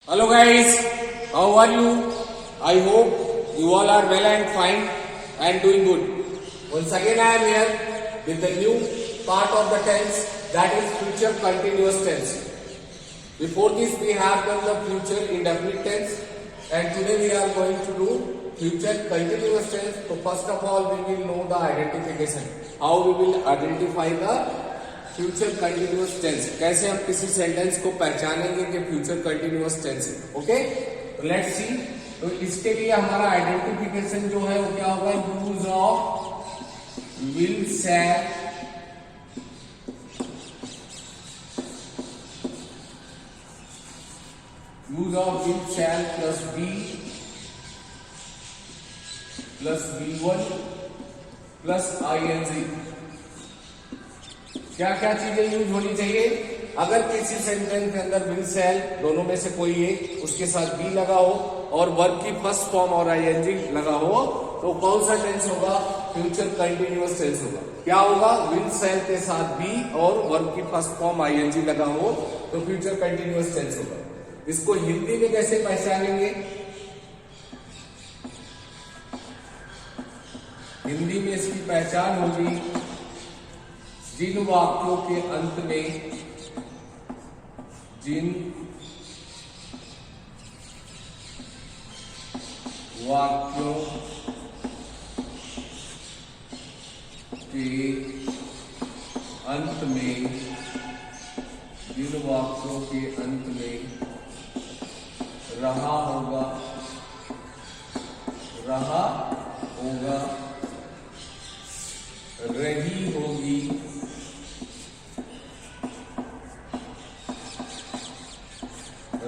Hello guys, how are you? I hope you all are well and fine and doing good. Once again I am here with the new part of the tense, that is future continuous tense. Before this we have done the future indefinite tense and today we are going to do future continuous tense. So first of all we will know the identification. How we will identify the future continuous tense, कैसे हम किसी sentence को पहचानेंगे कि future continuous tense है. Okay, let's see. तो इसके लिए हमारा आइडेंटिफिकेशन जो है वो क्या होगा? Use of will shall plus be plus B1 plus ING. क्या क्या चीजें यूज होनी चाहिए? अगर किसी सेंटेंस के अंदर विल शैल दोनों में से कोई एक, उसके साथ बी लगा हो और वर्ब की फर्स्ट फॉर्म और ING लगा हो, तो कौन सा टेंस होगा? फ्यूचर कंटिन्यूअस टेंस होगा. क्या होगा? विल शैल के साथ बी और वर्ब की फर्स्ट फॉर्म ING लगा हो तो फ्यूचर कंटिन्यूअस टेंस होगा. इसको हिंदी में कैसे पहचानेंगे? हिंदी में इसकी पहचान होगी जिन वाक्यों के अंत में रहा होगा, रही होगी,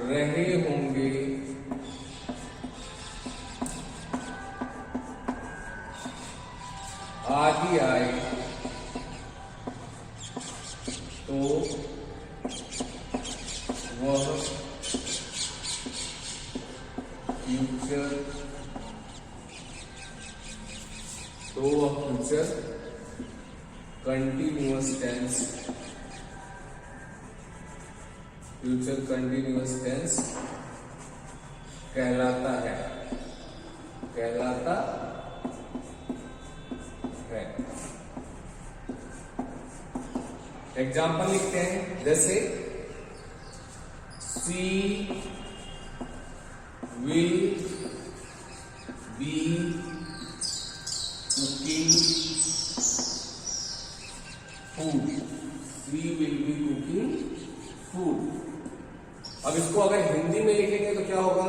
रहे होंगे, आदि आए तो वह फ्यूचर कंटिन्यूअस टेंस कहलाता है. एग्जाम्पल लिखते हैं, जैसे she will be cooking food. She will be cooking food. अब इसको अगर हिंदी में लिखेंगे तो क्या होगा?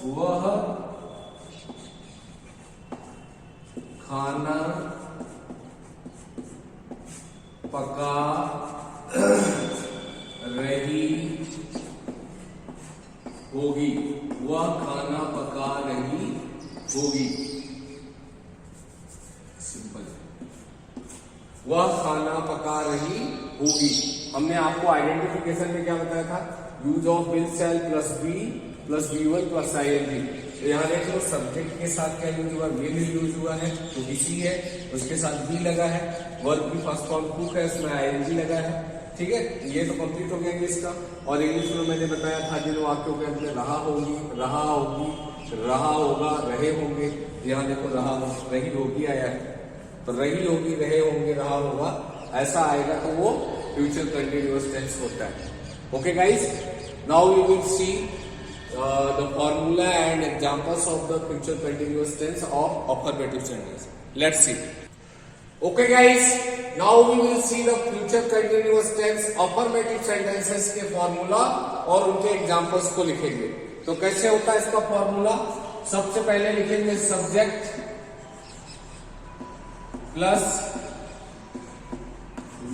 वह खाना पका रही होगी. वह खाना पका रही होगी. सिंपल. वह खाना पका रही होगी. हमने आपको आइडेंटिफिकेशन में क्या बताया था? Use of will shall plus be plus B1 plus ING. तो यहाँ देख लो, सब्जेक्ट के साथ क्या यूज हुआ? विल यूज हुआ है तो इसी है, उसके साथ बी लगा है, वर्ब की फर्स्ट फॉर्म कुक है, उसमें ING लगा है. ठीक है, ये तो कंप्लीट हो गया इंग्लिश का. और इंग्लिश में मैंने बताया था जिन वाक्यों के अंदर रहा होगी, रहा होगा, रहे होंगे. यहाँ देखो, रही होगी आया है, तो रही होगी, रहे होंगे, रहा होगा, ऐसा आएगा तो वो फ्यूचर कंटिन्यूअस टेंस होता है. Okay guys, now we will see the formula and examples of the future continuous tense of affirmative sentence. Let's see. Okay guys, now we will see the future continuous tense affirmative sentences के formula और उनके examples को लिखेंगे. तो कैसे होता है इसका formula? सबसे पहले लिखेंगे subject plus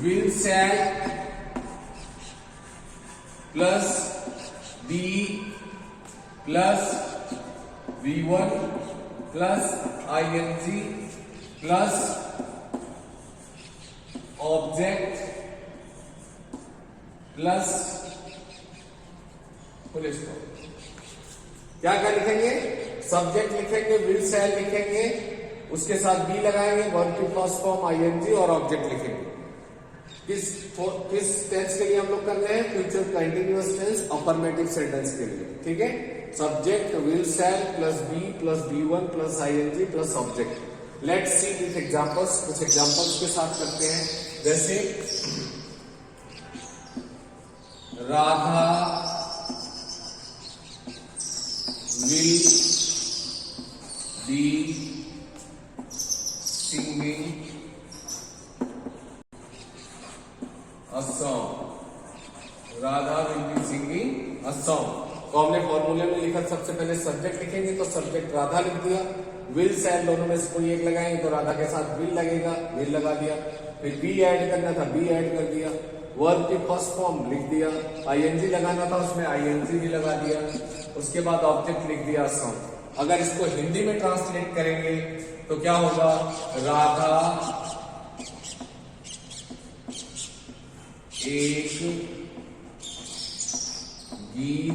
will shall plus B plus B1 plus ING plus object plus full stop. क्या क्या लिखेंगे? सब्जेक्ट लिखेंगे, विल शैल लिखेंगे, उसके साथ बी लगाएंगे, वर्ब की फर्स्ट फॉर्म ING और ऑब्जेक्ट लिखेंगे. किस टेंस के लिए हम लोग कर रहे हैं? Future continuous tense affirmative sentence के लिए, ठीक है। Subject will shall plus be plus B1 plus ING plus object. Let's see this examples, कुछ एग्जांपल्स के साथ करते हैं। जैसे Radha will be singing a song. Radha will be singing a song. तो हमने फॉर्मूले में लिखा, सबसे पहले सब्जेक्ट लिखेंगे तो सब्जेक्ट राधा लिख दिया, विल शैल दोनों में से कोई एक लगाएंगे तो राधा के साथ विल लगेगा, विल लगा दिया। फिर बी ऐड करना था, बी ऐड कर दिया। वर्ब की फर्स्ट फॉर्म लिख दिया, ING लगाना था उसमें ING भी लगा दिया। उसके बाद ऑब्जेक्ट लिख दिया सॉन्ग। अगर इसको हिंदी में ट्रांसलेट करेंगे तो क्या होगा? राधा एक गीत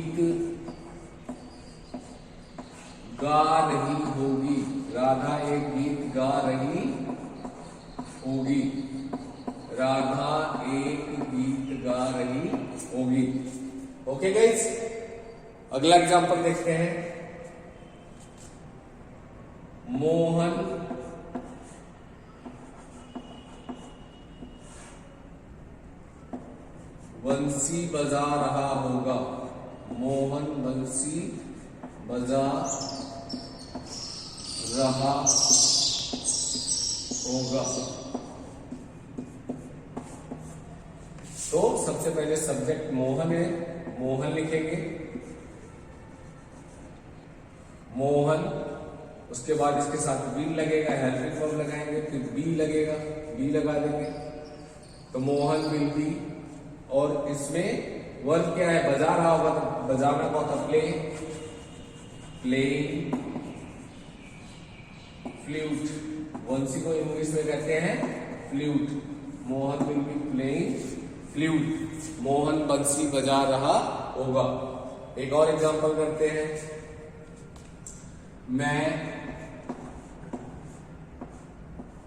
गा रही होगी। राधा एक गीत गा रही होगी। राधा एक गीत गा रही होगी। ओके गाइस, अगला एग्जांपल देखते हैं। मोहन बंसी बजा रहा होगा। मोहन बंसी बजा रहा होगा। तो सबसे पहले सब्जेक्ट मोहन है, मोहन लिखेंगे, मोहन। उसके बाद इसके साथ विल लगेगा, हेल्पिंग वर्ब लगाएंगे, फिर बी लगेगा, बी लगा देंगे तो मोहन विल बी। और इसमें वर्ब क्या है? बजा रहा होगा, तो बजाना का होता प्ले, प्लेइंग फ्लूट। बंसी को इंग्लिश में कहते हैं flute. Mohan will be playing flute. Mohan बंसी बजा रहा होगा। एक और एग्जांपल करते हैं। मैं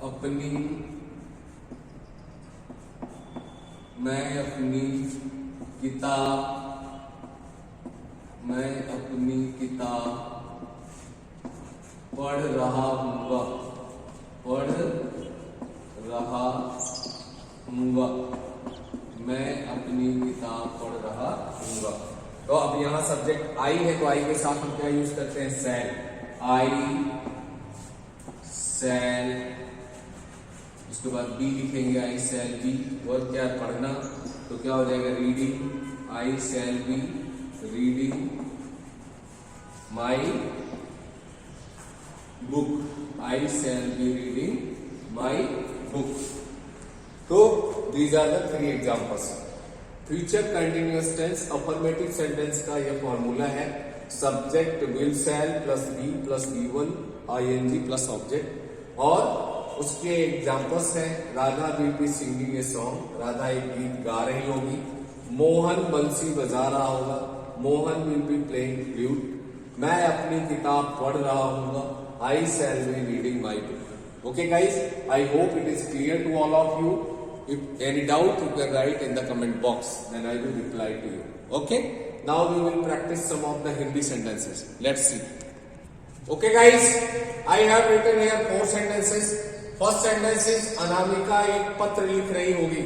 अपनी किताब पढ़ रहा हूँगा। मैं अपनी किताब पढ़ रहा हूँगा। तो अब यहाँ सब्जेक्ट आई है, तो आई के साथ हम क्या यूज करते हैं? शैल। आई शैल। उसके बाद बी लिखेंगे, आई शैल बी। वर्ब क्या है? पढ़ना, तो क्या हो जाएगा? Reading. I shall be reading my book. I shall be reading my book. तो these are the 3 examples. Future continuous tense affirmative sentence का यह फॉर्मूला है। Subject will shall plus be plus B1 ING plus object. और उसके examples हैं, Radha will be singing a song. Radha एक गीत गा रही होगी। मोहन बंसी बजा रहा होगा। Mohan will be playing flute. मैं अपनी किताब पढ़ रहा हूँगा। I shall be reading my book. Okay guys, I hope it is clear to all of you. If any doubt, you can write in the comment box, then I will reply to you. Okay? Now we will practice some of the Hindi sentences. Let's see. Okay guys, I have written here 4 sentences. First sentence is Anamika एक पत्र लिख रही होगी।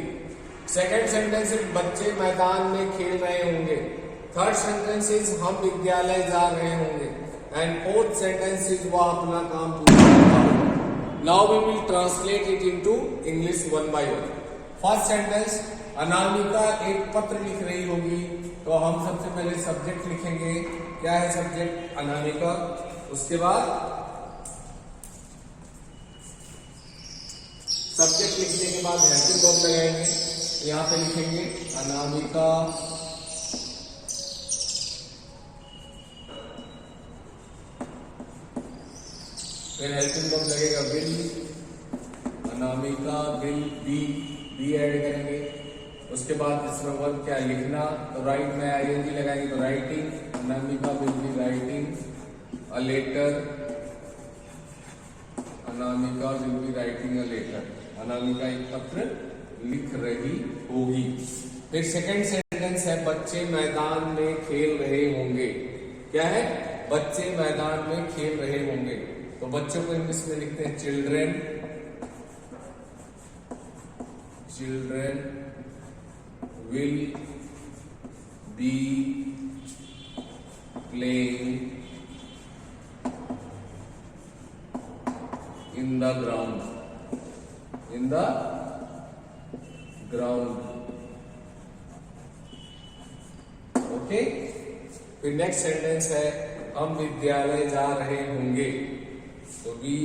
Second sentence is बच्चे मैदान में खेल रहे होंगे। Third sentence is हम विद्यालय जा रहे होंगे। And fourth sentence is वह अपना काम पूरा करता होगा। Now we will translate it into English one by one. First sentence, Anamika एक पत्र लिख रही होगी। तो हम सबसे पहले सब्जेक्ट लिखेंगे। क्या है सब्जेक्ट? अनामिका। उसके बाद सब्जेक्ट लिखने के बाद हेल्पिंग वर्ब लगाएंगे। यहाँ पे लिखेंगे अनामिका फिर हेल्पिंग वर्ब लगेगा will. Anamika will be add करेंगे। उसके बाद इसमें वर्ब क्या लिखना, तो राइट में ING लगाएंगे तो writing. Anamika will be writing a letter. Anamika will be writing a letter. Anamika एक पत्र लिख रही होगी। फिर सेकंड सेंटेंस है बच्चे मैदान में खेल रहे होंगे। क्या है? बच्चे मैदान में खेल रहे होंगे। तो बच्चों को इंग्लिश में लिखते हैं children. Children will be playing in the ground. In the ground. Okay. फिर नेक्स्ट सेंटेंस है हम विद्यालय जा रहे होंगे। तो वी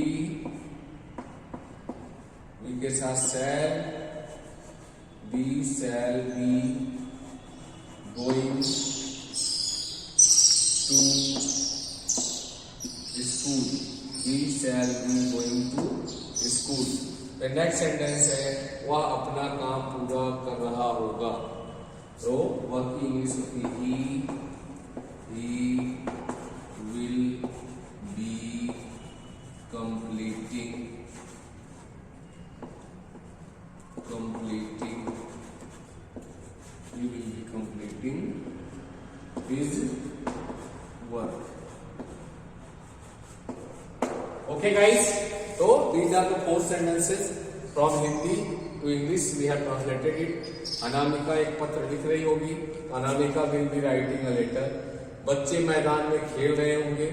के साथ शैल, we shall be going to school. We shall be going to school. The next sentence है वह अपना काम पूरा कर रहा होगा। तो वह की इंग्लिश होती he will be completing his work. Okay guys, so these are the 4 sentences from Hindi to English we have translated it. Anamika एक पत्र लिख रही होगी। Anamika will be writing a letter. बच्चे मैदान में खेल रहे होंगे।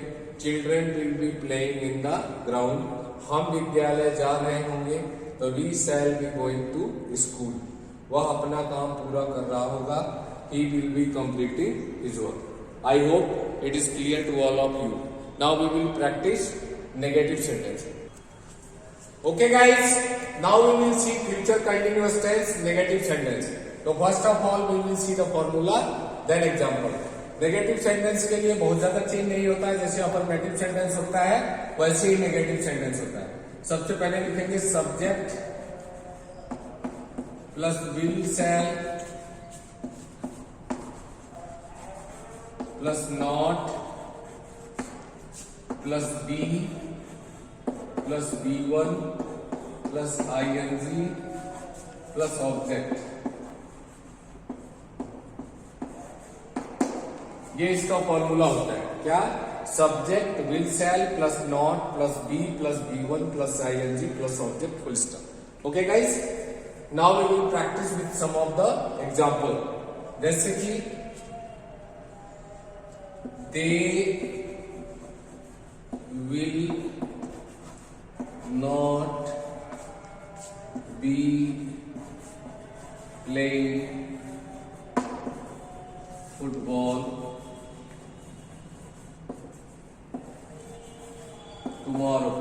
Children will be playing in the ground. हम विद्यालय जा रहे होंगे। तो we shall be going to school. वह अपना काम पूरा कर रहा होगा। He will be completing his work. I hope it is clear to all of you. Now we will practice negative sentence. Okay guys, now we will see future continuous tense negative sentence. So first of all we will see the formula, then example. Negative sentence के लिए बहुत ज्यादा change नहीं होता है। जैसे affirmative sentence होता है वैसे ही नेगेटिव सेंटेंस होता है। सबसे पहले लिखेंगे subject plus will shall plus not plus be plus B1 plus ING plus object. ये इसका फॉर्मूला होता है। क्या? Subject will shall plus not plus be plus B1 plus ING plus object full stop. Okay guys, now we will practise with some of the example. जैसे कि दे will not be playing football tomorrow.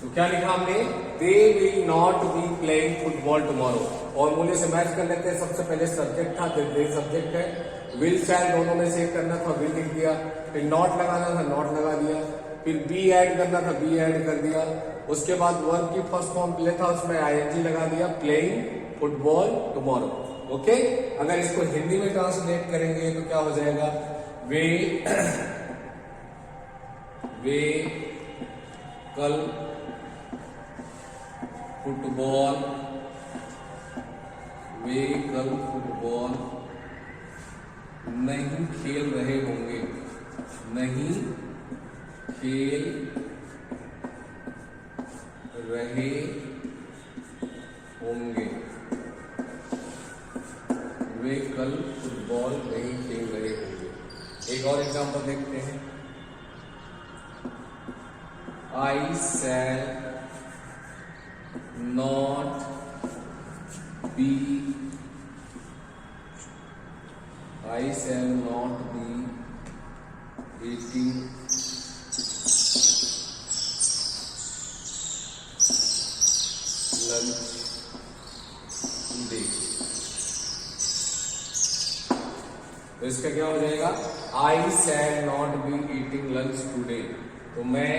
तो क्या लिखा हमने? They will not be playing football tomorrow. फॉर्मूले से match कर लेते हैं। सबसे पहले सब्जेक्ट था, दे सब्जेक्ट है। विल शैल दोनों में से एक करना था, विल लिख दिया। फिर नॉट लगाना था, नॉट लगा दिया। फिर बी ऐड करना था, बी ऐड कर दिया। उसके बाद वर्ब की फर्स्ट फॉर्म प्ले था, उसमें ING लगा दिया, प्लेइंग फुटबॉल टुमारो। ओके, अगर इसको हिंदी में ट्रांसलेट करेंगे तो क्या हो जाएगा? वे कल फुटबॉल नहीं खेल रहे होंगे। नहीं खेल रहे होंगे। वे कल फुटबॉल नहीं खेल रहे होंगे। एक और एग्जांपल देखते हैं। I shall not be eating lunch today. तो इसका क्या हो जाएगा? I shall not be eating lunch today. तो मैं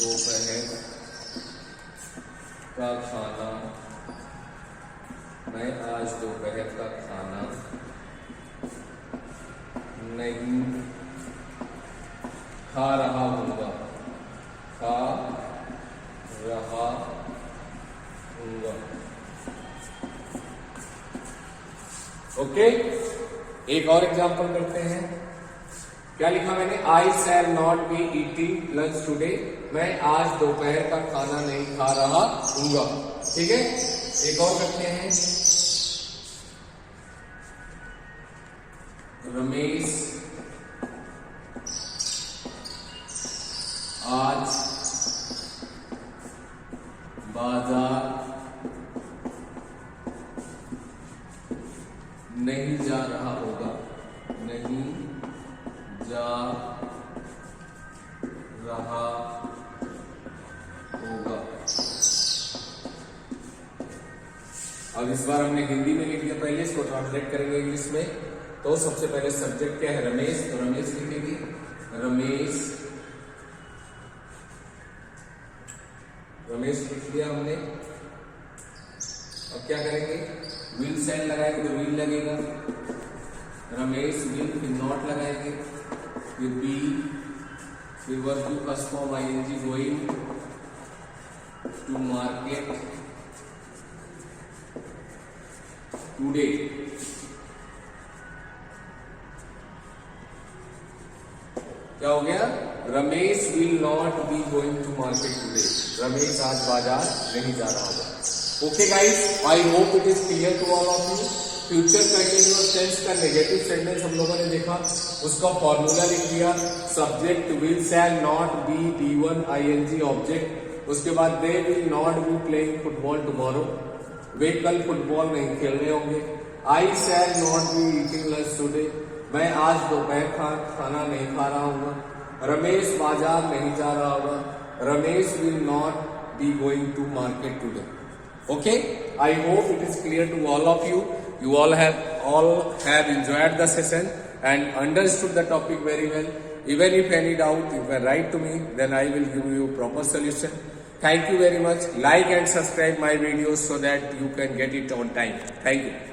दोपहर का खाना, मैं आज दोपहर का खाना नहीं खा रहा हूँगा, खा रहा हूँगा। ओके, एक और एग्जांपल करते हैं। क्या लिखा मैंने? I shall not be eating lunch today, मैं आज दोपहर का खाना नहीं खा रहा हूँगा। ठीक है, एक और करते हैं। रमेश आज बाजार नहीं जा रहा होगा, नहीं जा रहा होगा। अब इस बार हमने हिंदी में लिख दिया, पहले इसको ट्रांसलेट करेंगे इंग्लिश में। तो सबसे पहले सब्जेक्ट क्या है? रमेश, तो रमेश लिखेंगे, रमेश, रमेश लिख दिया हमने। अब क्या करेंगे? विल शैल लगाएंगे तो विल लगेगा, रमेश विल, फिर नॉट लगाएंगे, फिर बी, फिर verb to first form ING, going to market today. क्या हो गया? Ramesh will not be going to market today, Ramesh आज बाजार नहीं जा रहा होगा। Okay guys, I hope it is clear to all of you. Future continuous tense का नेगेटिव सेंटेंस हम लोगों ने देखा, उसका फॉर्मूला लिख दिया। Subject will shall not be D1 ING object, उसके बाद they will not be playing football tomorrow, वे कल फुटबॉल नहीं खेल रहे होंगे। I shall not be eating lunch today, मैं आज दोपहर का खाना नहीं खा रहा हूँ। रमेश बाजार नहीं जा रहा होगा, Ramesh will not be going to market today. Okay, I hope it is clear to all of you. You all have enjoyed the session and understood the topic very well. Even if any doubt, you can write to me, then I will give you proper solution. Thank you very much. Like and subscribe my videos so that you can get it on time. Thank you.